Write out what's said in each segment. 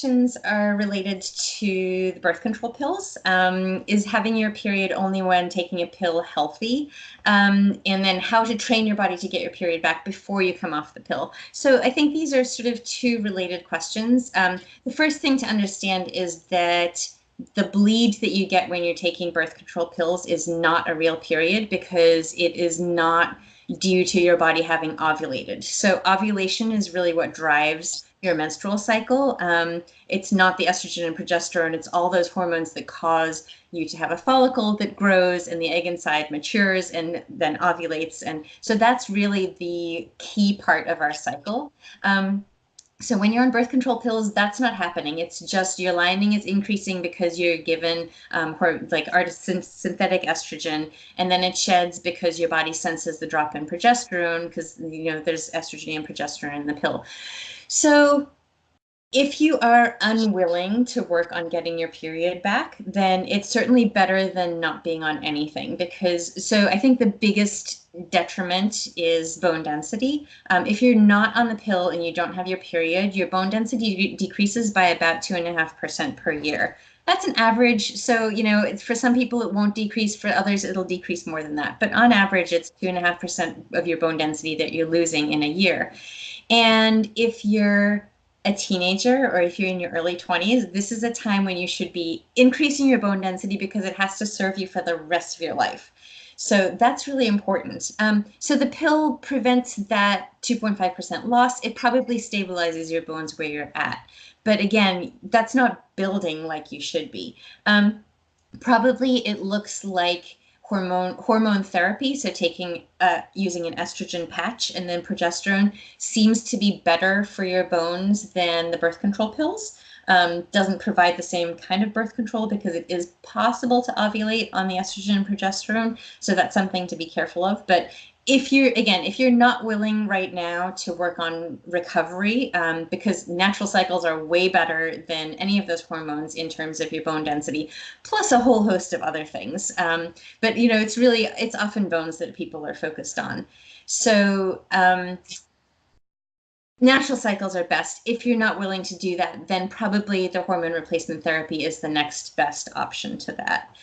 questions are related to the birth control pills. Is having your period only when taking a pill healthy? And then how to train your body to get your period back before you come off the pill. So I think these are sort of two related questions. The first thing to understand is that the bleed that you get when you're taking birth control pills is not a real period because it is not due to your body having ovulated. So ovulation is really what drives your menstrual cycle. It's not the estrogen and progesterone, it's all those hormones that cause you to have a follicle that grows and the egg inside matures and then ovulates. And so that's really the key part of our cycle. So when you're on birth control pills, that's not happening. It's just your lining is increasing because you're given synthetic estrogen, and then it sheds because your body senses the drop in progesterone because there's estrogen and progesterone in the pill. So if you are unwilling to work on getting your period back, then it's certainly better than not being on anything so I think the biggest detriment is bone density. If you're not on the pill and you don't have your period, your bone density decreases by about 2.5% per year. That's an average. So, for some people it won't decrease, for others it'll decrease more than that. But on average, it's 2.5% of your bone density that you're losing in a year. And if you're a teenager or if you're in your early 20s, this is a time when you should be increasing your bone density because it has to serve you for the rest of your life. So that's really important. So the pill prevents that 2.5% loss. It probably stabilizes your bones where you're at. But again, that's not building like you should be. Probably it looks like hormone therapy, so using an estrogen patch and then progesterone seems to be better for your bones than the birth control pills. Doesn't provide the same kind of birth control because it is possible to ovulate on the estrogen and progesterone, so that's something to be careful of. But if you're not willing right now to work on recovery, because natural cycles are way better than any of those hormones in terms of your bone density, plus a whole host of other things. But it's often bones that people are focused on. So natural cycles are best. If you're not willing to do that, then probably the hormone replacement therapy is the next best option to that.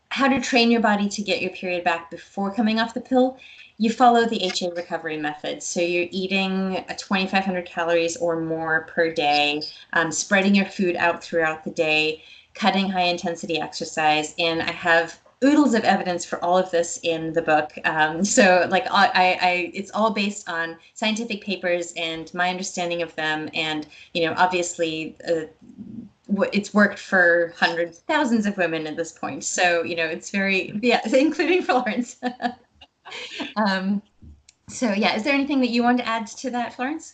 How to train your body to get your period back before coming off the pill? You follow the HA recovery method. So you're eating 2,500 calories or more per day, spreading your food out throughout the day, cutting high intensity exercise. And I have oodles of evidence for all of this in the book. It's all based on scientific papers and my understanding of them. And, obviously, it's worked for hundreds, thousands of women at this point. So, it's including Florence. Is there anything that you want to add to that, Florence?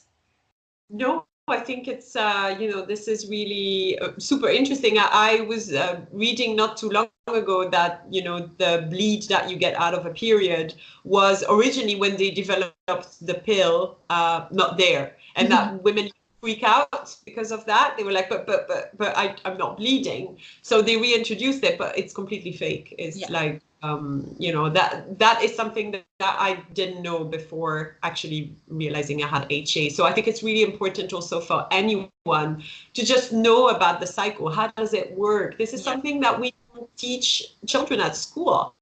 No, I think it's, this is really super interesting. I was reading not too long ago that, the bleed that you get out of a period was originally when they developed the pill, not there. And that women freak out because of that. They were like, but I'm not bleeding. So they reintroduced it, but it's completely fake. It's like, that is something that I didn't know before actually realizing I had HA. So I think it's really important also for anyone to just know about the cycle. How does it work? This is something that we don't teach children at school.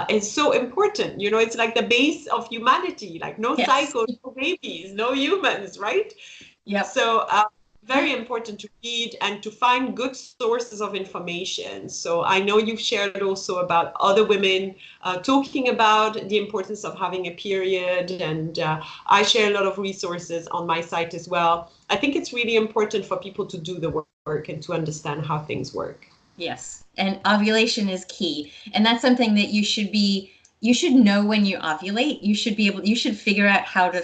It's so important. It's like the base of humanity, like no cycle, no babies, no humans, right? Yeah. So very important to read and to find good sources of information. So I know you've shared also about other women talking about the importance of having a period, and I share a lot of resources on my site as well. I think it's really important for people to do the work and to understand how things work. Yes, and ovulation is key, and that's something that you should know when you ovulate. You should figure out how to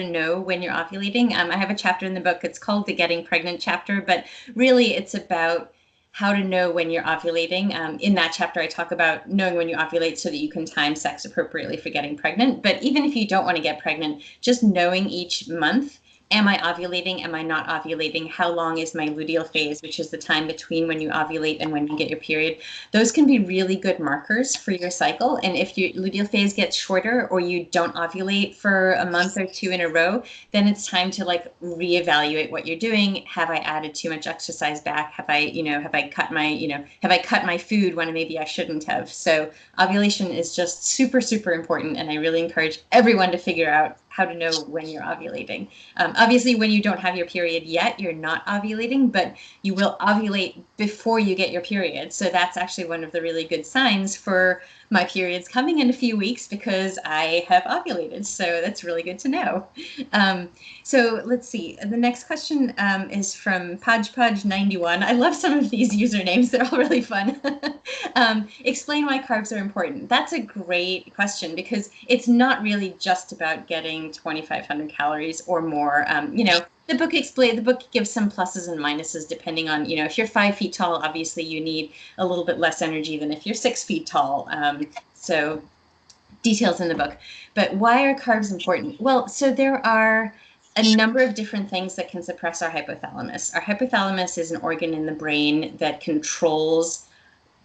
know when you're ovulating. I have a chapter in the book, it's called the Getting Pregnant chapter, but really it's about how to know when you're ovulating. In that chapter, I talk about knowing when you ovulate so that you can time sex appropriately for getting pregnant. But even if you don't want to get pregnant, just knowing each month am I ovulating? Am I not ovulating? How long is my luteal phase, which is the time between when you ovulate and when you get your period? Those can be really good markers for your cycle. And if your luteal phase gets shorter or you don't ovulate for a month or two in a row, then it's time to like reevaluate what you're doing. Have I added too much exercise back? Have I cut my food when maybe I shouldn't have? So ovulation is just super, super important. And I really encourage everyone to figure out how to know when you're ovulating. Obviously, when you don't have your period yet, you're not ovulating, but you will ovulate before you get your period. So that's actually one of the really good signs for my period's coming in a few weeks because I have ovulated. So that's really good to know. So let's see. The next question is from Podge91. I love some of these usernames. They're all really fun. Explain why carbs are important. That's a great question because it's not really just about getting 2,500 calories or more. The book gives some pluses and minuses depending on, if you're 5 feet tall, obviously you need a little bit less energy than if you're 6 feet tall. So details in the book. But why are carbs important? Well, so there are a number of different things that can suppress our hypothalamus. Our hypothalamus is an organ in the brain that controls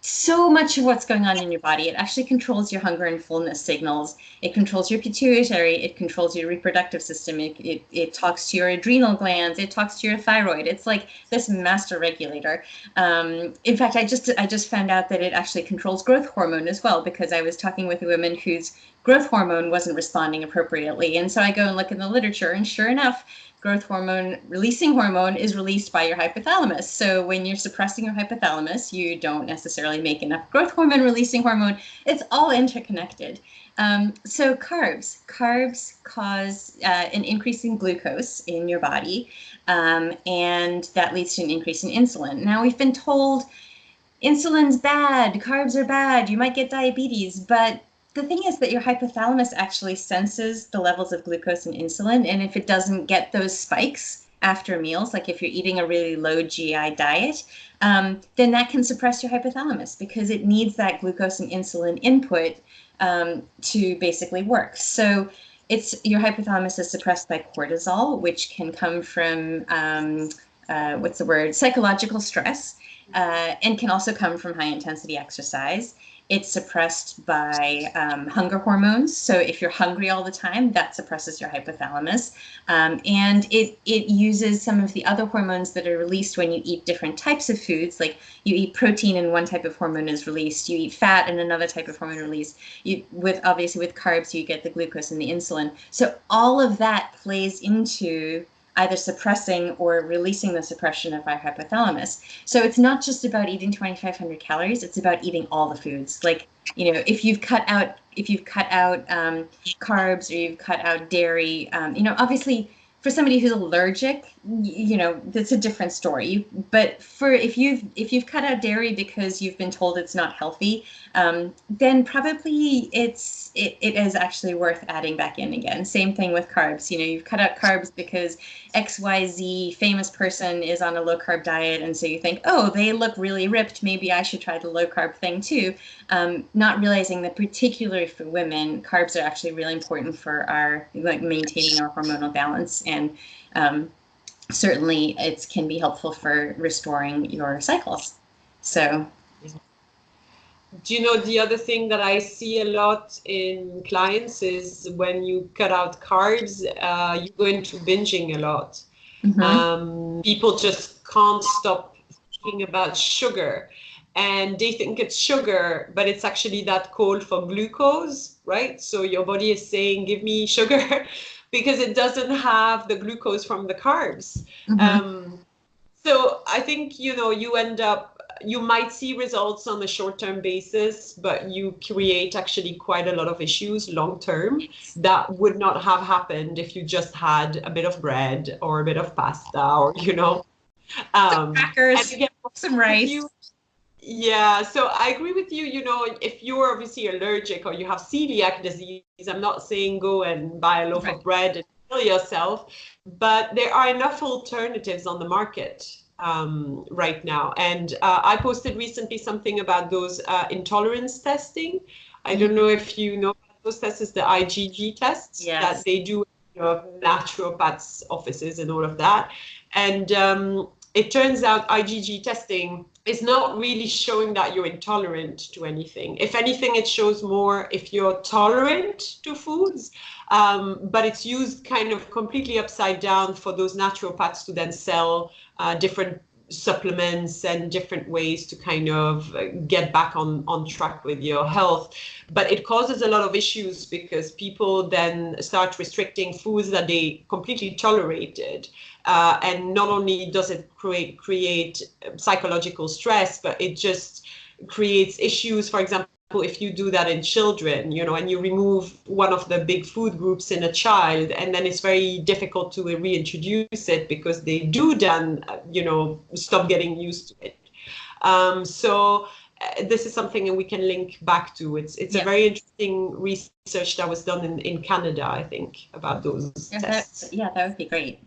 so much of what's going on in your body. It actually controls your hunger and fullness signals. It controls your pituitary. It controls your reproductive system. It talks to your adrenal glands. It talks to your thyroid. It's like this master regulator. In fact, I just found out that it actually controls growth hormone as well because I was talking with a woman whose growth hormone wasn't responding appropriately. And so I go and look in the literature, and sure enough, growth hormone releasing hormone is released by your hypothalamus. So when you're suppressing your hypothalamus, you don't necessarily make enough growth hormone releasing hormone. It's all interconnected. So carbs cause an increase in glucose in your body, and that leads to an increase in insulin. Now we've been told insulin's bad, carbs are bad, you might get diabetes, but the thing is that your hypothalamus actually senses the levels of glucose and insulin, and if it doesn't get those spikes after meals, like if you're eating a really low GI diet, then that can suppress your hypothalamus because it needs that glucose and insulin input to basically work. So your hypothalamus is suppressed by cortisol, which can come from psychological stress, and can also come from high intensity exercise. It's suppressed by hunger hormones. So if you're hungry all the time, that suppresses your hypothalamus. And it uses some of the other hormones that are released when you eat different types of foods. Like you eat protein and one type of hormone is released. You eat fat and another type of hormone released. Obviously with carbs, you get the glucose and the insulin. So all of that plays into either suppressing or releasing the suppression of our hypothalamus. So it's not just about eating 2,500 calories, it's about eating all the foods. Like, if you've cut out carbs or you've cut out dairy, obviously for somebody who's allergic, that's a different story. But if you've cut out dairy because you've been told it's not healthy, then probably it is actually worth adding back in again. Same thing with carbs. You've cut out carbs because XYZ famous person is on a low carb diet, and so you think, oh, they look really ripped, maybe I should try the low carb thing too. Not realizing that particularly for women, carbs are actually really important for our maintaining our hormonal balance, and certainly it can be helpful for restoring your cycles. So. Do you know, the other thing that I see a lot in clients is when you cut out carbs, you go into binging a lot. Mm-hmm. People just can't stop thinking about sugar, and they think it's sugar, but it's actually that call for glucose, right? So your body is saying, give me sugar, because it doesn't have the glucose from the carbs. Mm-hmm. So I think, you might see results on a short-term basis, but you create actually quite a lot of issues long-term that would not have happened if you just had a bit of bread or a bit of pasta or, some crackers, some rice. Yeah, so I agree with you. If you're obviously allergic or you have celiac disease, I'm not saying go and buy a loaf of bread and kill yourself, but there are enough alternatives on the market right now. And I posted recently something about those intolerance testing. I don't know if you know those tests, is the IgG tests that they do naturopaths' offices and all of that. And it turns out IgG testing is not really showing that you're intolerant to anything. If anything, it shows more if you're tolerant to foods, but it's used kind of completely upside down for those naturopaths to then sell different supplements and different ways to kind of get back on track with your health. But it causes a lot of issues because people then start restricting foods that they completely tolerated. And not only does it create psychological stress, but it just creates issues. For example, if you do that in children, and you remove one of the big food groups in a child, and then it's very difficult to reintroduce it because they do then, stop getting used to it. So this is something that we can link back to. It's a very interesting research that was done in Canada, I think, about those tests. That would be great.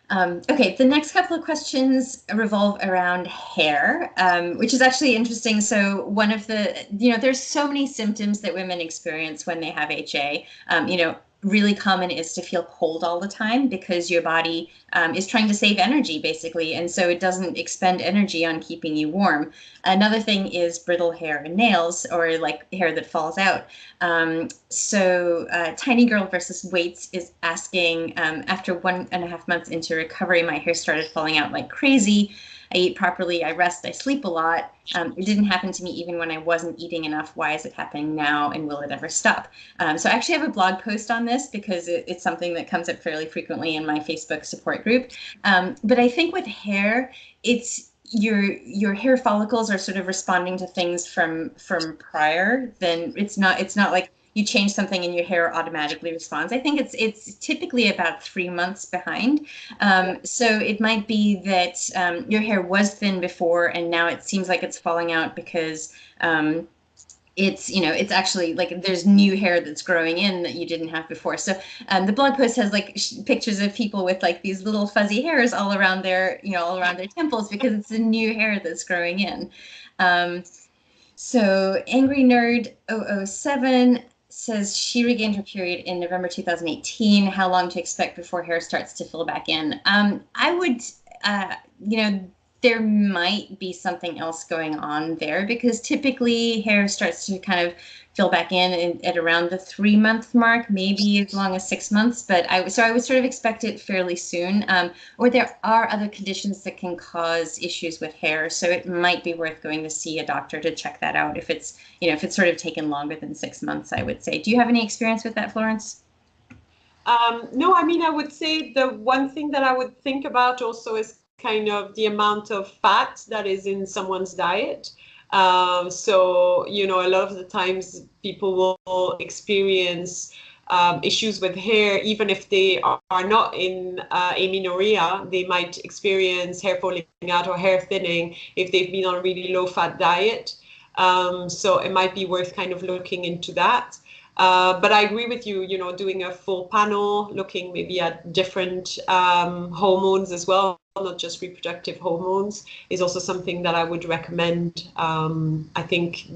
Okay, the next couple of questions revolve around hair, which is actually interesting. So one of the, there's so many symptoms that women experience when they have HA. Really common is to feel cold all the time because your body is trying to save energy, basically, and so it doesn't expend energy on keeping you warm. Another thing is brittle hair and nails, or like hair that falls out. So Tiny Girl versus Weights is asking, after 1.5 months into recovery, my hair started falling out like crazy. I eat properly, I rest, I sleep a lot. It didn't happen to me even when I wasn't eating enough. Why is it happening now, and will it ever stop? So I actually have a blog post on this because it's something that comes up fairly frequently in my Facebook support group. But I think with hair, it's your hair follicles are sort of responding to things from prior. Then it's not like you change something and your hair automatically responds. I think it's typically about 3 months behind. So it might be that your hair was thin before and now it seems like it's falling out because it's actually like there's new hair that's growing in that you didn't have before. So the blog post has like pictures of people with like these little fuzzy hairs all around their temples because it's the new hair that's growing in. So Angry Nerd 007 says she regained her period in November 2018. How long to expect before hair starts to fill back in? I would, there might be something else going on there because typically hair starts to kind of fill back in at around the 3-month mark, maybe as long as 6 months. But I would sort of expect it fairly soon. Or there are other conditions that can cause issues with hair, so it might be worth going to see a doctor to check that out if it's sort of taken longer than 6 months, I would say. Do you have any experience with that, Florence? No, I mean, I would say the one thing that I would think about also is kind of the amount of fat that is in someone's diet. So, a lot of the times people will experience issues with hair, even if they are not in amenorrhea. They might experience hair falling out or hair thinning if they've been on a really low fat diet. So it might be worth kind of looking into that. But I agree with you, doing a full panel, looking maybe at different hormones as well, not just reproductive hormones, is also something that I would recommend. I think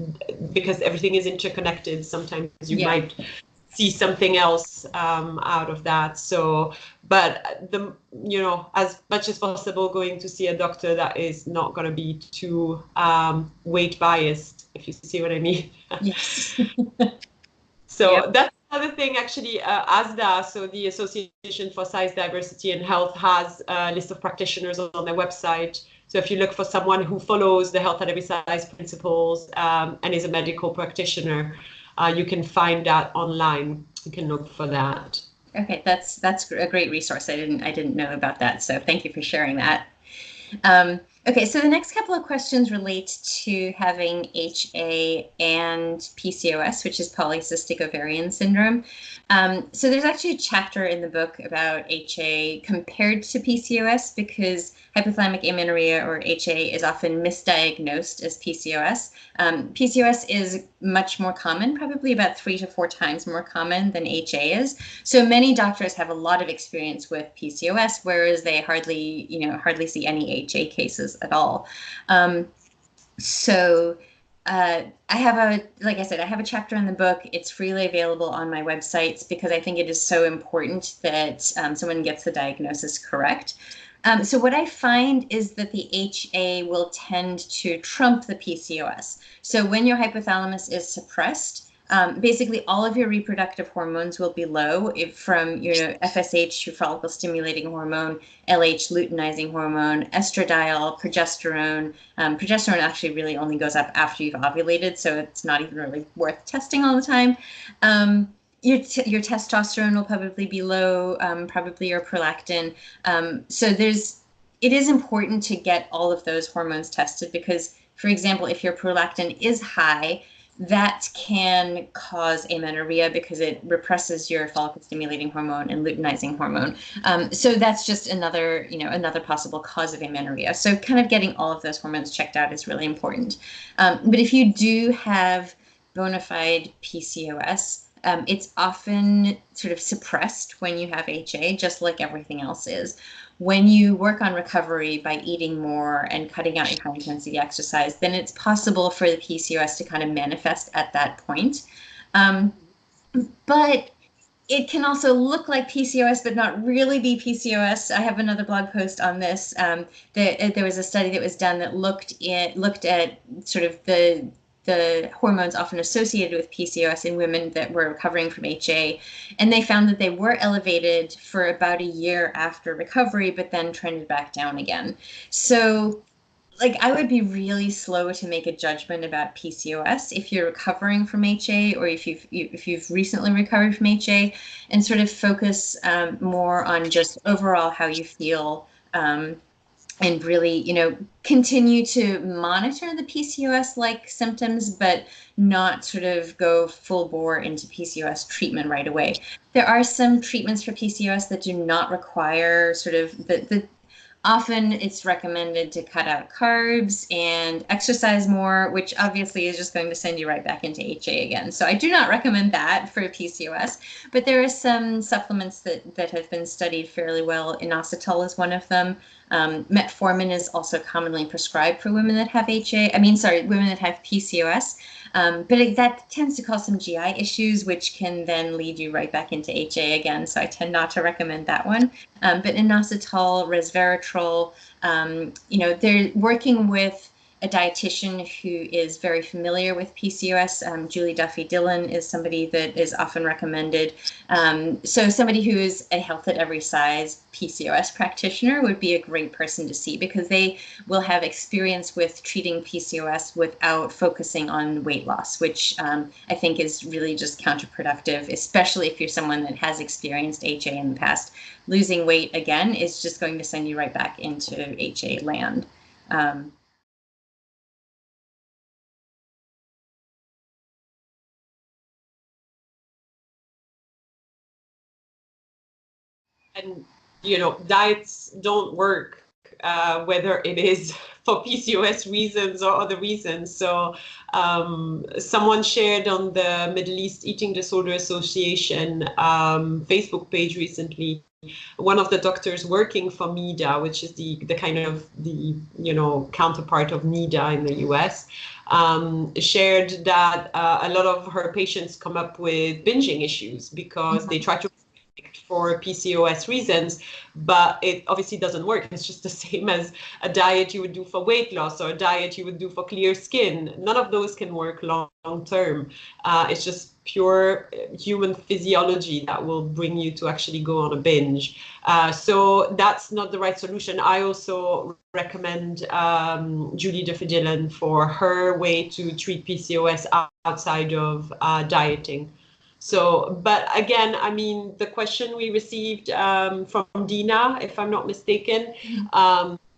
because everything is interconnected, sometimes you might see something else out of that. So, but as much as possible, going to see a doctor that is not going to be too weight biased, if you see what I mean. Yes. So that's another thing, actually. ASDA, so the Association for Size, Diversity and Health, has a list of practitioners on their website. So if you look for someone who follows the health at every size principles and is a medical practitioner, you can find that online. You can look for that. Okay, that's a great resource. I didn't know about that, so thank you for sharing that. Okay, so the next couple of questions relate to having HA and PCOS, which is polycystic ovarian syndrome. So there's actually a chapter in the book about HA compared to PCOS because hypothalamic amenorrhea, or HA, is often misdiagnosed as PCOS. PCOS is much more common, probably about 3 to 4 times more common than HA is. So many doctors have a lot of experience with PCOS, whereas they hardly see any HA cases at all. So like I said, I have a chapter in the book. It's freely available on my websites because I think it is so important that someone gets the diagnosis correct. So what I find is that the HA will tend to trump the PCOS. So when your hypothalamus is suppressed, basically all of your reproductive hormones will be low, from FSH, your follicle stimulating hormone, LH, luteinizing hormone, estradiol, progesterone. Progesterone actually really only goes up after you've ovulated, so it's not even really worth testing all the time. Your testosterone will probably be low, probably your prolactin. So it is important to get all of those hormones tested because, for example, if your prolactin is high, that can cause amenorrhea because it represses your follicle stimulating hormone and luteinizing hormone. So that's just another possible cause of amenorrhea. So kind of getting all of those hormones checked out is really important. But if you do have bona fide PCOS, it's often sort of suppressed when you have HA, just like everything else is. When you work on recovery by eating more and cutting out your high intensity exercise, then it's possible for the PCOS to kind of manifest at that point. But it can also look like PCOS, but not really be PCOS. I have another blog post on this. There was a study that was done that looked at sort of the hormones often associated with PCOS in women that were recovering from HA. And they found that they were elevated for about a year after recovery, but then trended back down again. So I would be really slow to make a judgment about PCOS if you're recovering from HA or if you've recently recovered from HA, and sort of focus more on just overall how you feel, and really, continue to monitor the PCOS-like symptoms, but not sort of go full bore into PCOS treatment right away. There are some treatments for PCOS that do not require sort of often it's recommended to cut out carbs and exercise more, which obviously is just going to send you right back into HA again. So I do not recommend that for PCOS, but there are some supplements that have been studied fairly well. Inositol is one of them. Metformin is also commonly prescribed for women that have women that have PCOS. But that tends to cause some GI issues, which can then lead you right back into HA again. So I tend not to recommend that one. But inositol, resveratrol, they're working with a dietitian who is very familiar with PCOS. Julie Duffy Dillon is somebody that is often recommended. So somebody who is a health at every size PCOS practitioner would be a great person to see because they will have experience with treating PCOS without focusing on weight loss, which I think is really just counterproductive, especially if you're someone that has experienced HA in the past. Losing weight again is just going to send you right back into HA land. And diets don't work, whether it is for PCOS reasons or other reasons. So someone shared on the Middle East Eating Disorder Association Facebook page recently, one of the doctors working for MIDA, which is the kind of the counterpart of NIDA in the US, shared that a lot of her patients come up with binging issues because they try to for PCOS reasons, but it obviously doesn't work. It's just the same as a diet you would do for weight loss or a diet you would do for clear skin. None of those can work long term. It's just pure human physiology that will bring you to actually go on a binge. So that's not the right solution. I also recommend Julie Duffy Dillon for her way to treat PCOS outside of dieting. So, but again, I mean, the question we received from Dina, if I'm not mistaken,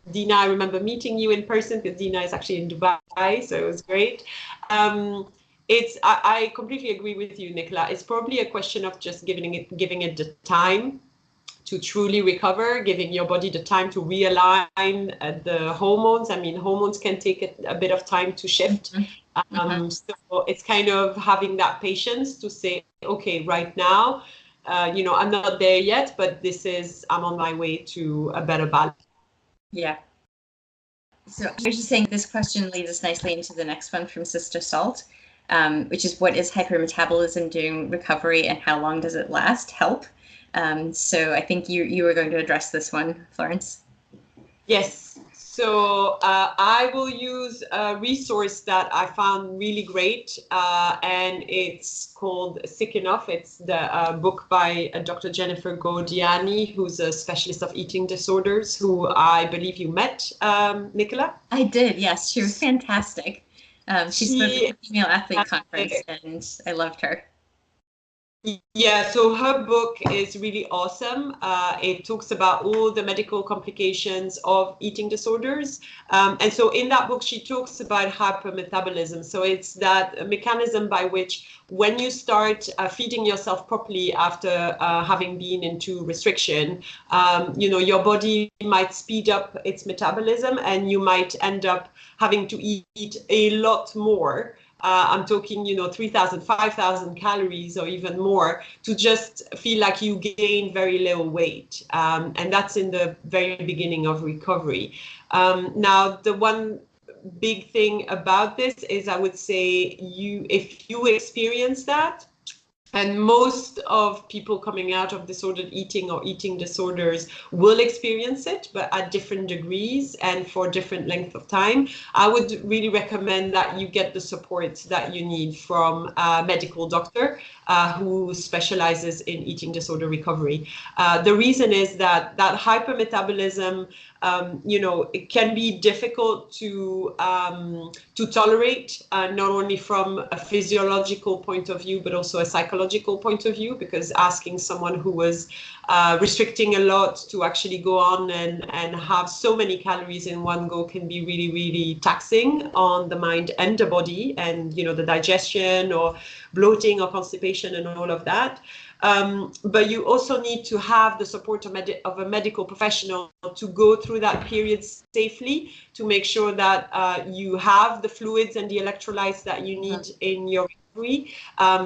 Dina, I remember meeting you in person because Dina is actually in Dubai, so it was great. I completely agree with you, Nicola. It's probably a question of just giving it the time to truly recover, giving your body the time to realign the hormones. I mean, hormones can take a bit of time to shift. So it's kind of having that patience to say, okay, right now, I'm not there yet, but I'm on my way to a better balance. Yeah. So I was just saying this question leads us nicely into the next one from Sister Salt, which is what is hypermetabolism during recovery and how long does it last? Help. So I think you were going to address this one, Florence. Yes. So I will use a resource that I found really great, and it's called Sick Enough. It's the book by Dr. Jennifer Godiani, who's a specialist of eating disorders, who I believe you met, Nicola. I did, yes. She was fantastic. She spoke at She the Female Athlete Conference, and I loved her. Yeah, so her book is really awesome. It talks about all the medical complications of eating disorders. And so in that book, she talks about hypermetabolism. So it's that mechanism by which when you start feeding yourself properly after having been into restriction, your body might speed up its metabolism and you might end up having to eat a lot more. I'm talking, 3,000, 5,000 calories or even more to just feel like you gain very little weight. And that's in the very beginning of recovery. Now, the one big thing about this is I would say if you experience that, and most of people coming out of disordered eating or eating disorders will experience it, but at different degrees and for different length of time. I would really recommend that you get the support that you need from a medical doctor who specializes in eating disorder recovery. The reason is that hypermetabolism, it can be difficult to tolerate, not only from a physiological point of view, but also a psychological point of view, because asking someone who was restricting a lot to actually go on and have so many calories in one go can be really, really taxing on the mind and the body, and the digestion or bloating or constipation and all of that. But you also need to have the support of a medical professional to go through that period safely, to make sure that you have the fluids and the electrolytes that you need in your recovery,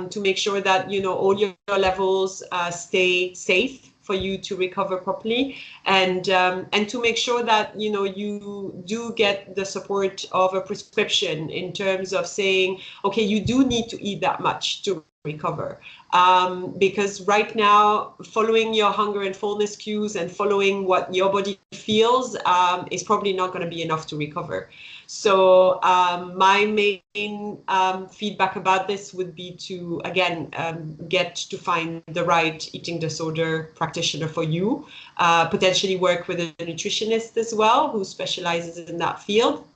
to make sure that all your levels stay safe for you to recover properly, and to make sure that you do get the support of a prescription in terms of saying, okay, you do need to eat that much to recover, because right now following your hunger and fullness cues and following what your body feels is probably not going to be enough to recover. So my main feedback about this would be to, again, get to find the right eating disorder practitioner for you, potentially work with a nutritionist as well who specializes in that field.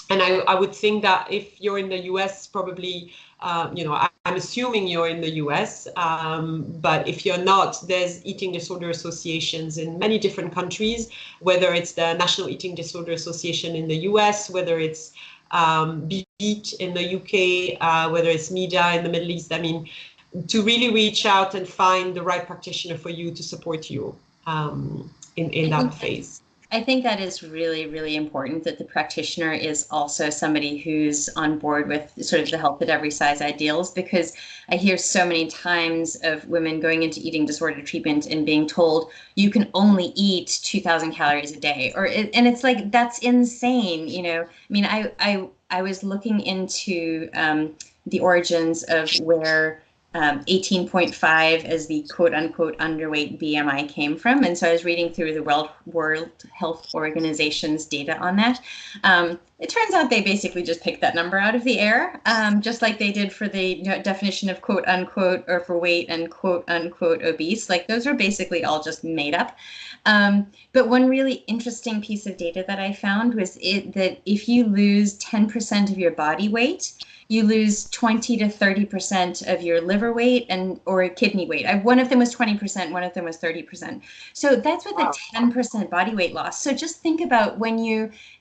And I would think that if you're in the US, probably, I'm assuming you're in the US, but if you're not, there's eating disorder associations in many different countries, whether it's the National Eating Disorder Association in the US, whether it's BEAT in the UK, whether it's MEDA in the Middle East. I mean, to really reach out and find the right practitioner for you to support you in that phase. I think that is really, really important, that the practitioner is also somebody who's on board with sort of the health at every size ideals, because I hear so many times of women going into eating disorder treatment and being told you can only eat 2,000 calories a day, and it's like, that's insane. I mean, I was looking into the origins of where 18.5 as the quote unquote underweight BMI came from. And so I was reading through the World Health Organization's data on that. It turns out they basically just picked that number out of the air, just like they did for the definition of quote unquote or for weight and quote unquote obese. Like, those are basically all just made up. But one really interesting piece of data that I found was that if you lose 10% of your body weight, you lose 20 to 30% of your liver weight or kidney weight. One of them was 20%, one of them was 30%. So that's with a 10% body weight loss. So just think about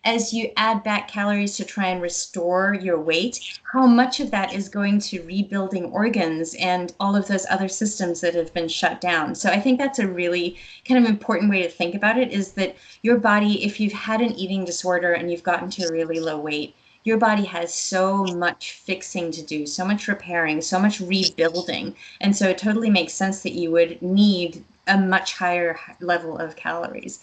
as you add back calories to try and restore your weight, how much of that is going to rebuilding organs and all of those other systems that have been shut down. So I think that's a really kind of important way to think about it, is that your body, if you've had an eating disorder and you've gotten to a really low weight, your body has so much fixing to do, so much repairing, so much rebuilding. And so it totally makes sense that you would need a much higher level of calories.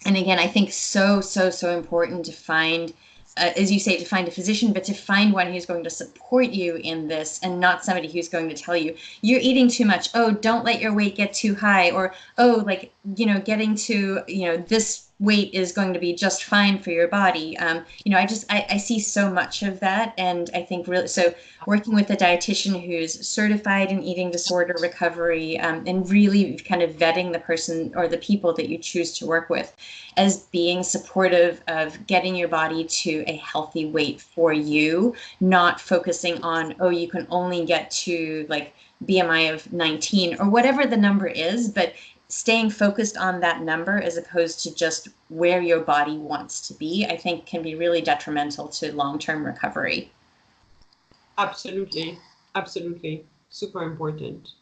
And again, I think so important to find, as you say, to find a physician, but to find one who's going to support you in this, and not somebody who's going to tell you you're eating too much. Oh, don't let your weight get too high. Or, oh, like, getting to, this weight is going to be just fine for your body. I see so much of that. And I think really, so working with a dietitian who's certified in eating disorder recovery, and really kind of vetting the person or the people that you choose to work with as being supportive of getting your body to a healthy weight for you, not focusing on, oh, you can only get to like BMI of 19 or whatever the number is, but staying focused on that number as opposed to just where your body wants to be, I think can be really detrimental to long-term recovery. Absolutely. Absolutely. Super important.